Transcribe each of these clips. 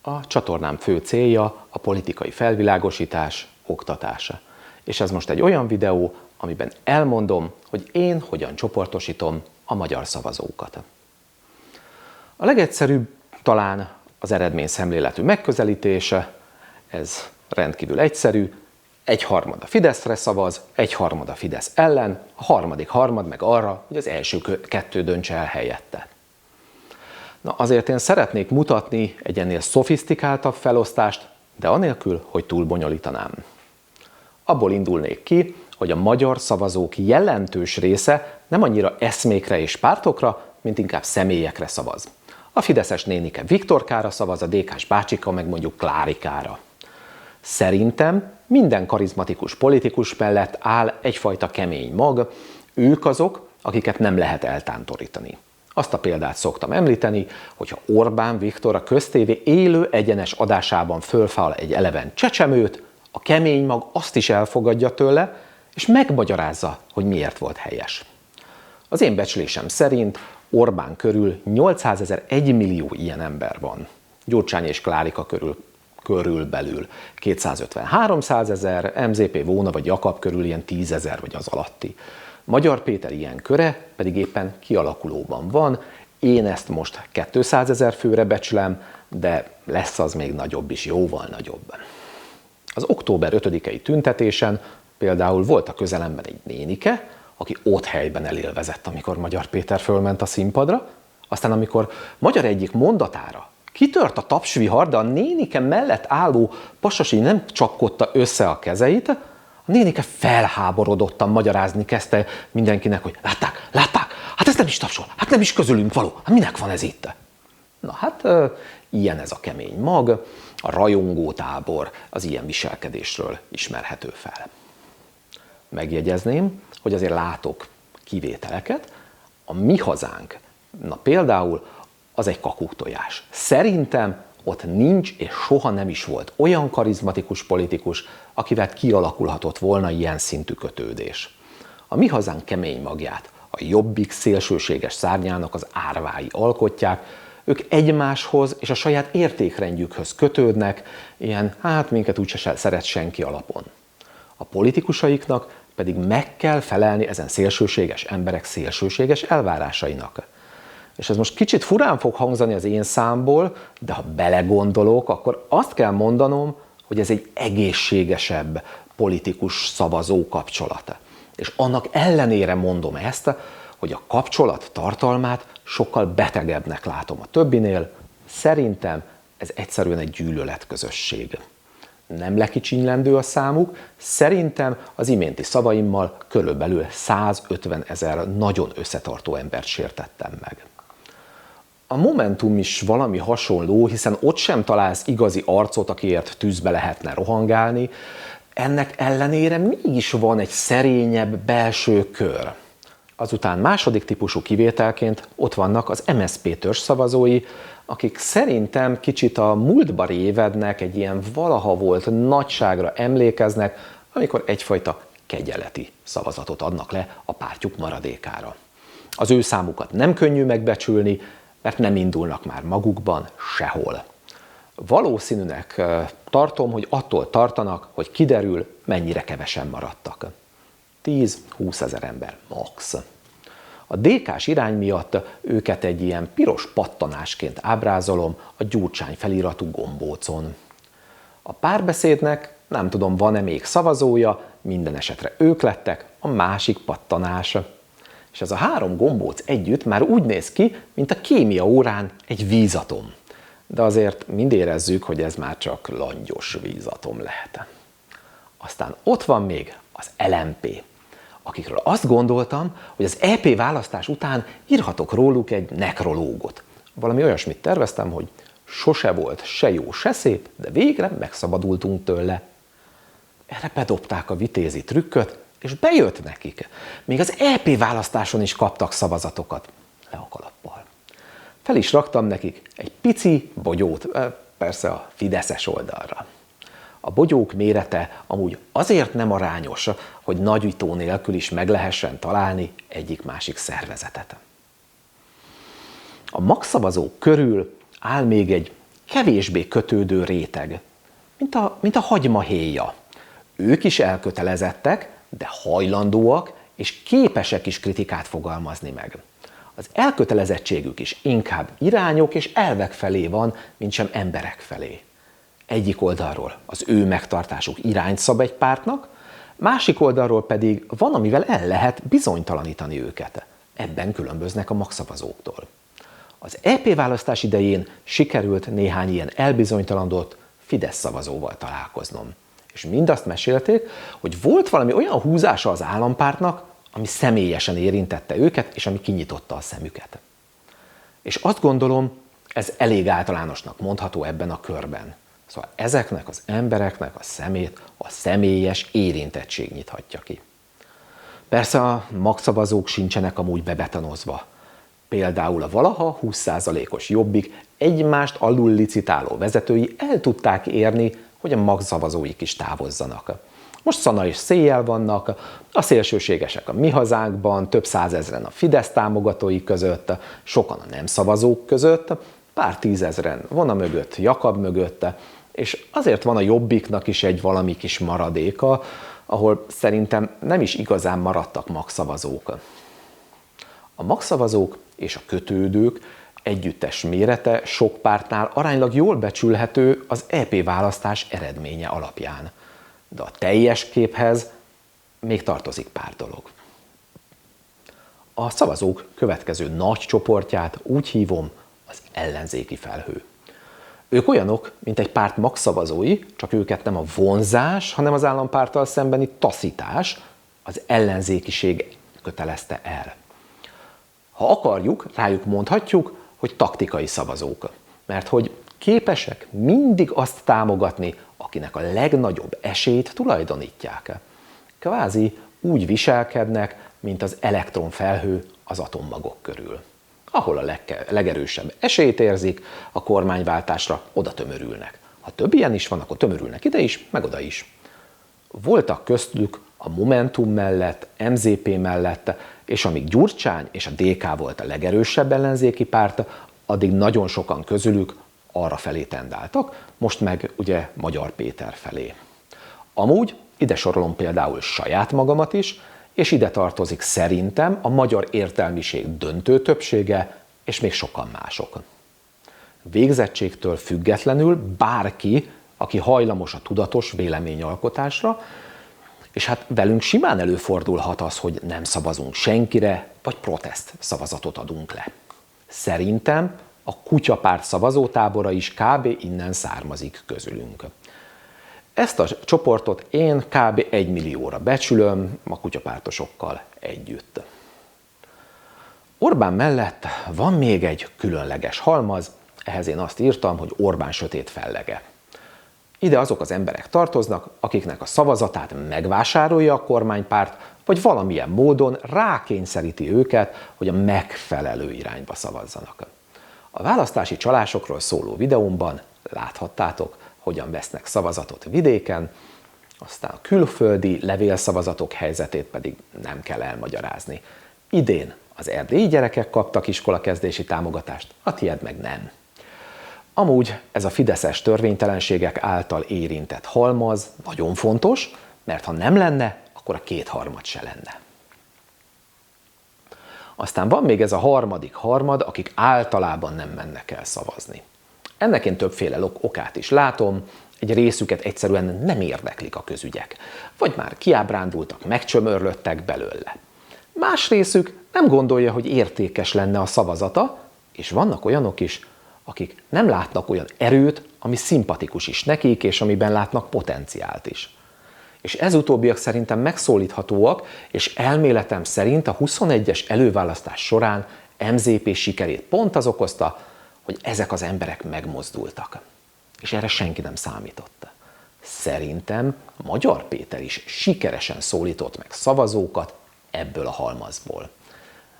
A csatornám fő célja a politikai felvilágosítás, oktatása. És ez most egy olyan videó, amiben elmondom, hogy én hogyan csoportosítom a magyar szavazókat. A legegyszerűbb talán az eredményszemléletű megközelítése, ez rendkívül egyszerű, 1/3 a Fideszre szavaz, 1/3 a Fidesz ellen, a harmadik harmad meg arra, hogy az első kettő döntse el helyette. Na azért én szeretnék mutatni egy ennél szofisztikáltabb felosztást, de anélkül, hogy túl bonyolítanám. Abból indulnék ki, hogy a magyar szavazók jelentős része nem annyira eszmékre és pártokra, mint inkább személyekre szavaz. A fideszes nénike Viktorkára szavaz, a DK-s bácsika meg mondjuk Klárikára. Szerintem minden karizmatikus politikus mellett áll egyfajta kemény mag, ők azok, akiket nem lehet eltántorítani. Azt a példát szoktam említeni, hogyha Orbán Viktor a köztévé élő egyenes adásában fölfal egy eleven csecsemőt, a kemény mag azt is elfogadja tőle, és megmagyarázza, hogy miért volt helyes. Az én becslésem szerint Orbán körül 800 000, 1 millió ilyen ember van. Gyurcsány és Klárika körülbelül 250-300 000, MZP, Vóna vagy Jakab körül ilyen 10 000 vagy az alatti. Magyar Péter ilyen köre pedig éppen kialakulóban van, én ezt most 200 000 főre becslem, de lesz az még nagyobb is, jóval nagyobb. Az október 5-i tüntetésen például volt a közelemben egy nénike, aki ott helyben elélvezett, amikor Magyar Péter fölment a színpadra, aztán amikor Magyar egyik mondatára kitört a tapsvihar, de a nénike mellett álló pasasi nem csapkodta össze a kezeit, a nénike felháborodottan magyarázni kezdte mindenkinek, hogy látták, hát ez nem is tapsol, hát nem is közülünk való, hát minek van ez itt? Na hát ilyen ez a kemény mag, a rajongótábor az ilyen viselkedésről ismerhető fel. Megjegyezném, hogy azért látok kivételeket, a Mi Hazánk, na például az egy kakuktojás. Szerintem ott nincs és soha nem is volt olyan karizmatikus politikus, akivel kialakulhatott volna ilyen szintű kötődés. A Mi Hazánk kemény magját a Jobbik szélsőséges szárnyának az árvái alkotják, ők egymáshoz és a saját értékrendjükhöz kötődnek, ilyen, hát minket úgyse szeret senki alapon. A politikusaiknak pedig meg kell felelni ezen szélsőséges emberek szélsőséges elvárásainak. És ez most kicsit furán fog hangzani az én számból, de ha belegondolok, akkor azt kell mondanom, hogy ez egy egészségesebb politikus szavazó kapcsolata. És annak ellenére mondom ezt, hogy a kapcsolat tartalmát sokkal betegebbnek látom a többinél. Szerintem ez egyszerűen egy gyűlöletközösség. Nem lekicsinylendő a számuk, szerintem az iménti szavaimmal körülbelül 150 000 nagyon összetartó embert sértettem meg. A Momentum is valami hasonló, hiszen ott sem találsz igazi arcot, akiért tűzbe lehetne rohangálni, ennek ellenére mégis van egy szerényebb belső kör. Azután második típusú kivételként ott vannak az MSZP törzsszavazói, akik szerintem kicsit a múltba révednek, egy ilyen valaha volt nagyságra emlékeznek, amikor egyfajta kegyeleti szavazatot adnak le a pártjuk maradékára. Az ő számukat nem könnyű megbecsülni, mert nem indulnak már magukban sehol. Valószínűnek tartom, hogy attól tartanak, hogy kiderül, mennyire kevesen maradtak. 10-20 000 ember max. A DK-s irány miatt őket egy ilyen piros pattanásként ábrázolom a Gyurcsány feliratú gombócon. A Párbeszédnek nem tudom, van-e még szavazója, minden esetre ők lettek a másik pattanás. És ez a 3 gombóc együtt már úgy néz ki, mint a kémia órán egy vízatom. De azért mind érezzük, hogy ez már csak langyos vízatom lehet. Aztán ott van még az LMP, akikről azt gondoltam, hogy az EP választás után írhatok róluk egy nekrológot. Valami olyasmit terveztem, hogy sose volt se jó, se szép, de végre megszabadultunk tőle. Erre bedobták a vitézi trükköt, és bejött nekik. Még az EP választáson is kaptak szavazatokat. Le a kalappal. Fel is raktam nekik egy pici bogyót, persze a fideszes oldalra. A bogyók mérete amúgy azért nem arányos, hogy nagyító nélkül is meg lehessen találni egyik-másik szervezetet. A magszavazók körül áll még egy kevésbé kötődő réteg, mint a hagymahéja. Ők is elkötelezettek, de hajlandóak és képesek is kritikát fogalmazni meg. Az elkötelezettségük is inkább irányok és elvek felé van, mint sem emberek felé. Egyik oldalról az ő megtartásuk irányt szab egy pártnak, másik oldalról pedig van, amivel el lehet bizonytalanítani őket. Ebben különböznek a magszavazóktól. Az EP választás idején sikerült néhány ilyen elbizonytalanodott Fidesz szavazóval találkoznom. És mind azt mesélték, hogy volt valami olyan húzása az állampártnak, ami személyesen érintette őket, és ami kinyitotta a szemüket. És azt gondolom, ez elég általánosnak mondható ebben a körben. Szóval ezeknek az embereknek a szemét a személyes érintettség nyithatja ki. Persze a magszavazók sincsenek amúgy bebetonozva. Például a valaha 20%-os Jobbik egymást alul licitáló vezetői el tudták érni, hogy a magszavazóik is távozzanak. Most szana és széjjel vannak, a szélsőségesek a Mi Hazánkban, több százezren a Fidesz támogatói között, sokan a nem szavazók között, pár tízezren van a mögött, Jakab mögött, és azért van a Jobbiknak is egy valami kis maradéka, ahol szerintem nem is igazán maradtak magszavazók. A magszavazók és a kötődők együttes mérete sok pártnál aránylag jól becsülhető az EP választás eredménye alapján. De a teljes képhez még tartozik pár dolog. A szavazók következő nagy csoportját úgy hívom az ellenzéki felhő. Ők olyanok, mint egy párt magszavazói, csak őket nem a vonzás, hanem az állampárttal szembeni taszítás, az ellenzékiség kötelezte el. Ha akarjuk, rájuk mondhatjuk, hogy taktikai szavazók, mert hogy képesek mindig azt támogatni, akinek a legnagyobb esélyt tulajdonítják. Kvázi úgy viselkednek, mint az elektronfelhő az atommagok körül. Ahol a legerősebb esélyt érzik, a kormányváltásra oda tömörülnek. Ha több ilyen is van, akkor tömörülnek ide is, meg oda is. Voltak köztük a Momentum mellett, MZP mellett, és amíg Gyurcsány és a DK volt a legerősebb ellenzéki párt, addig nagyon sokan közülük arra felé tendáltak, most meg ugye Magyar Péter felé. Amúgy ide sorolom például saját magamat is, és ide tartozik szerintem a magyar értelmiség döntő többsége, és még sokan mások. Végzettségtől függetlenül bárki, aki hajlamos a tudatos véleményalkotásra, és hát velünk simán előfordulhat az, hogy nem szavazunk senkire, vagy protest szavazatot adunk le. Szerintem a kutyapárt szavazótábora is kb. Innen származik közülünk. Ezt a csoportot én kb. 1 millióra becsülöm a kutyapártosokkal együtt. Orbán mellett van még egy különleges halmaz, ehhez én azt írtam, hogy Orbán sötét fellege. Ide azok az emberek tartoznak, akiknek a szavazatát megvásárolja a kormánypárt, vagy valamilyen módon rákényszeríti őket, hogy a megfelelő irányba szavazzanak. A választási csalásokról szóló videómban láthattátok, hogyan vesznek szavazatot vidéken, aztán a külföldi levélszavazatok helyzetét pedig nem kell elmagyarázni. Idén az erdélyi gyerekek kaptak iskolakezdési támogatást, a tiéd meg nem. Amúgy ez a fideszes törvénytelenségek által érintett halmaz nagyon fontos, mert ha nem lenne, akkor a kétharmad se lenne. Aztán van még ez a harmadik harmad, akik általában nem mennek el szavazni. Ennek én többféle okát is látom, egy részüket egyszerűen nem érdeklik a közügyek, vagy már kiábrándultak, megcsömörlöttek belőle. Más részük nem gondolja, hogy értékes lenne a szavazata, és vannak olyanok is, akik nem látnak olyan erőt, ami szimpatikus is nekik, és amiben látnak potenciált is. És ez utóbbiak szerintem megszólíthatóak, és elméletem szerint a 21-es előválasztás során MZP sikerét pont az okozta, hogy ezek az emberek megmozdultak. És erre senki nem számított. Szerintem Magyar Péter is sikeresen szólított meg szavazókat ebből a halmazból.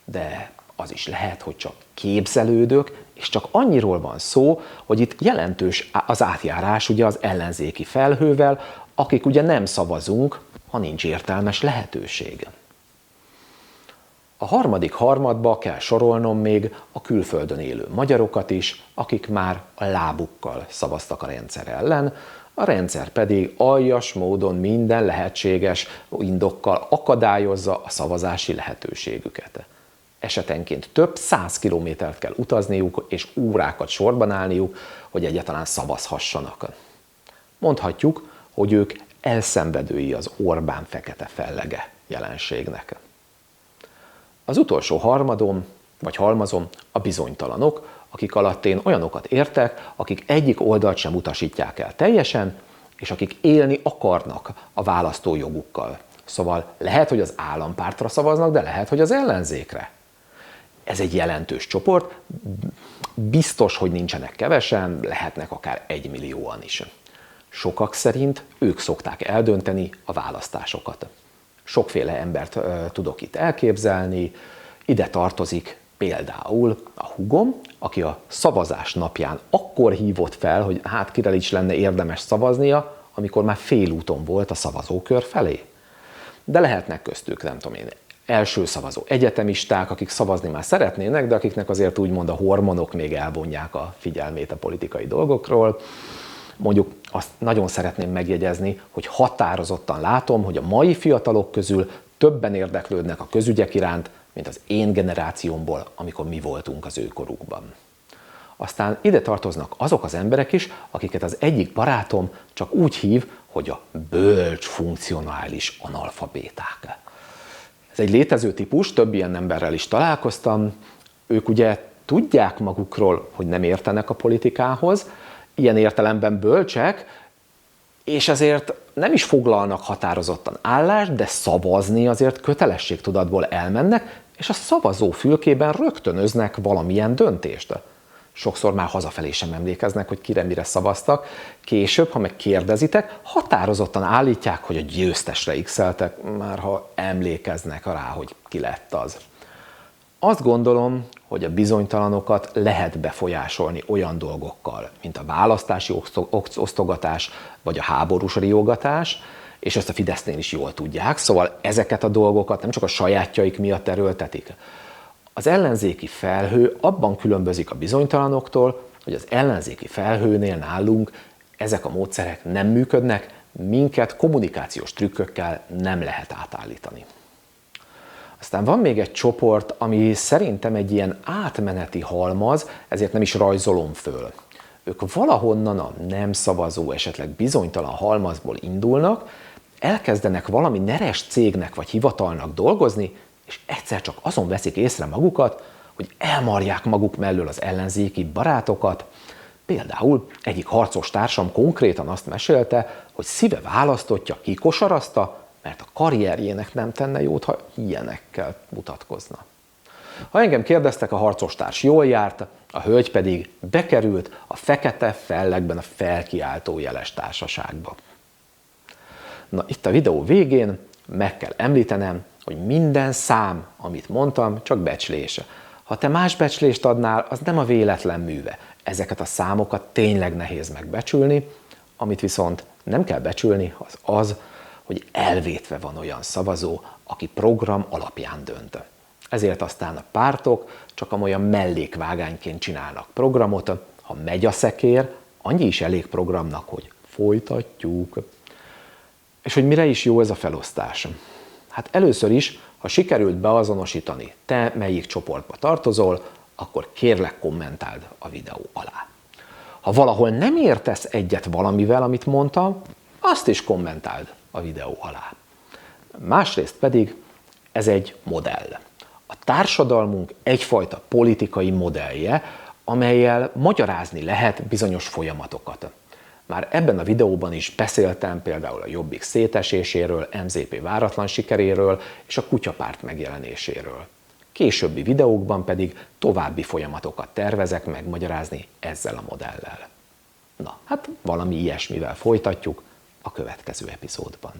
De az is lehet, hogy csak képzelődök, és csak annyiról van szó, hogy itt jelentős az átjárás ugye az ellenzéki felhővel, akik ugye nem szavazunk, ha nincs értelmes lehetőség. A harmadik harmadba kell sorolnom még a külföldön élő magyarokat is, akik már a lábukkal szavaztak a rendszer ellen, a rendszer pedig aljas módon minden lehetséges indokkal akadályozza a szavazási lehetőségüket. Esetenként több 100 kilométert kell utazniuk és órákat sorban állniuk, hogy egyáltalán szavazhassanak. Mondhatjuk, hogy ők elszenvedői az Orbán fekete fellege jelenségnek. Az utolsó halmazom a bizonytalanok, akik alatt én olyanokat értek, akik egyik oldalt sem utasítják el teljesen, és akik élni akarnak a választójogukkal. Szóval lehet, hogy az állampártra szavaznak, de lehet, hogy az ellenzékre. Ez egy jelentős csoport, biztos, hogy nincsenek kevesen, lehetnek akár 1 millióan is. Sokak szerint ők szokták eldönteni a választásokat. Sokféle embert tudok itt elképzelni, ide tartozik például a húgom, aki a szavazás napján akkor hívott fel, hogy hát kire is lenne érdemes szavaznia, amikor már félúton volt a szavazókör felé. De lehetnek köztük, nem tudom én, első szavazó egyetemisták, akik szavazni már szeretnének, de akiknek azért úgymond a hormonok még elvonják a figyelmét a politikai dolgokról. Mondjuk azt nagyon szeretném megjegyezni, hogy határozottan látom, hogy a mai fiatalok közül többen érdeklődnek a közügyek iránt, mint az én generációmból, amikor mi voltunk az ő korukban. Aztán ide tartoznak azok az emberek is, akiket az egyik barátom csak úgy hív, hogy a bölcs funkcionális analfabéták. Ez egy létező típus, több ilyen emberrel is találkoztam. Ők ugye tudják magukról, hogy nem értenek a politikához, ilyen értelemben bölcsek, és ezért nem is foglalnak határozottan állást, de szavazni azért kötelességtudatból elmennek, és a szavazó fülkében rögtönöznek valamilyen döntést. Sokszor már hazafelé sem emlékeznek, hogy kire mire szavaztak. Később, ha megkérdezitek, határozottan állítják, hogy a győztesre x-eltek, már ha emlékeznek rá, hogy ki lett az. Azt gondolom, hogy a bizonytalanokat lehet befolyásolni olyan dolgokkal, mint a választási osztogatás, vagy a háborús riogatás, és ezt a Fidesznél is jól tudják, szóval ezeket a dolgokat nem csak a sajátjaik miatt erőltetik. Az ellenzéki felhő abban különbözik a bizonytalanoktól, hogy az ellenzéki felhőnél nálunk ezek a módszerek nem működnek, minket kommunikációs trükkökkel nem lehet átállítani. Aztán van még egy csoport, ami szerintem egy ilyen átmeneti halmaz, ezért nem is rajzolom föl. Ők valahonnan a nem szavazó, esetleg bizonytalan halmazból indulnak, elkezdenek valami neres cégnek vagy hivatalnak dolgozni, és egyszer csak azon veszik észre magukat, hogy elmarják maguk mellől az ellenzéki barátokat. Például egyik harcos társam konkrétan azt mesélte, hogy szíve választottja kikosarazta, mert a karrierjének nem tenne jót, ha ilyenekkel mutatkozna. Ha engem kérdeztek, a harcostárs jól járt, a hölgy pedig bekerült a fekete fellegben a felkiáltó jeles társaságba. Na, itt a videó végén meg kell említenem, hogy minden szám, amit mondtam, csak becslés. Ha te más becslést adnál, az nem a véletlen műve. Ezeket a számokat tényleg nehéz megbecsülni, amit viszont nem kell becsülni, az, hogy elvétve van olyan szavazó, aki program alapján dönt. Ezért aztán a pártok csak amolyan mellékvágányként csinálnak programot, ha megy a szekér, annyi is elég programnak, hogy folytatjuk. És hogy mire is jó ez a felosztás? Hát először is, ha sikerült beazonosítani, te melyik csoportba tartozol, akkor kérlek kommentáld a videó alá. Ha valahol nem értesz egyet valamivel, amit mondtam, azt is kommentáld a videó alá. Másrészt pedig ez egy modell. A társadalmunk egyfajta politikai modellje, amellyel magyarázni lehet bizonyos folyamatokat. Már ebben a videóban is beszéltem például a Jobbik széteséséről, MZP váratlan sikeréről és a kutyapárt megjelenéséről. Későbbi videókban pedig további folyamatokat tervezek megmagyarázni ezzel a modellel. Na, hát valami ilyesmivel folytatjuk a következő epizódban.